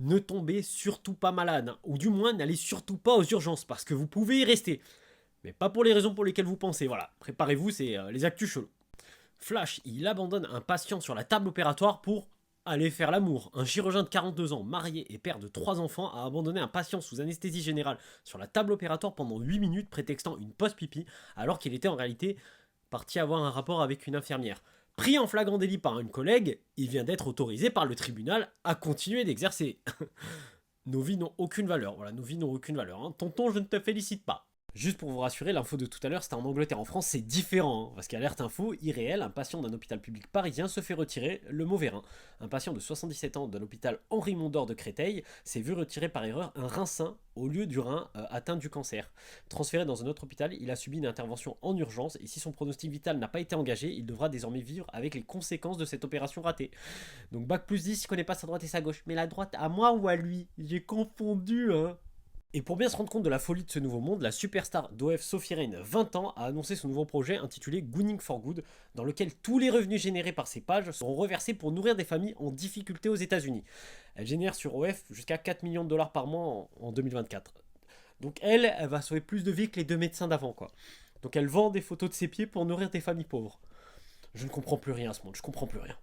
ne tombez surtout pas malade, hein, ou du moins n'allez surtout pas aux urgences, parce que vous pouvez y rester. Mais pas pour les raisons pour lesquelles vous pensez, voilà. Préparez-vous, c'est les actus chelous. Flash, il abandonne un patient sur la table opératoire pour aller faire l'amour. Un chirurgien de 42 ans, marié et père de 3 enfants, a abandonné un patient sous anesthésie générale sur la table opératoire pendant 8 minutes, prétextant une post-pipi, alors qu'il était en réalité parti avoir un rapport avec une infirmière. Pris en flagrant délit par une collègue, il vient d'être autorisé par le tribunal à continuer d'exercer. Nos vies n'ont aucune valeur, voilà, nos vies n'ont aucune valeur. Hein. Tonton, je ne te félicite pas. Juste pour vous rassurer, l'info de tout à l'heure, c'était en Angleterre. En France, c'est différent, hein, parce qu'alerte info, irréel, un patient d'un hôpital public parisien se fait retirer le mauvais rein. Un patient de 77 ans de l'hôpital Henri Mondor de Créteil s'est vu retirer par erreur un rein sain au lieu du rein atteint du cancer. Transféré dans un autre hôpital, il a subi une intervention en urgence et si son pronostic vital n'a pas été engagé, il devra désormais vivre avec les conséquences de cette opération ratée. Donc bac plus 10, il connaît pas sa droite et sa gauche. Mais la droite à moi ou à lui? J'ai confondu, hein. Et pour bien se rendre compte de la folie de ce nouveau monde, la superstar d'OF Sophie Rayne, 20 ans, a annoncé son nouveau projet intitulé Gooning for Good, dans lequel tous les revenus générés par ses pages seront reversés pour nourrir des familles en difficulté aux États-Unis. Elle génère sur OF jusqu'à 4 millions de dollars par mois en 2024. Donc elle va sauver plus de vies que les deux médecins d'avant, quoi. Donc elle vend des photos de ses pieds pour nourrir des familles pauvres. Je ne comprends plus rien à ce monde, je comprends plus rien.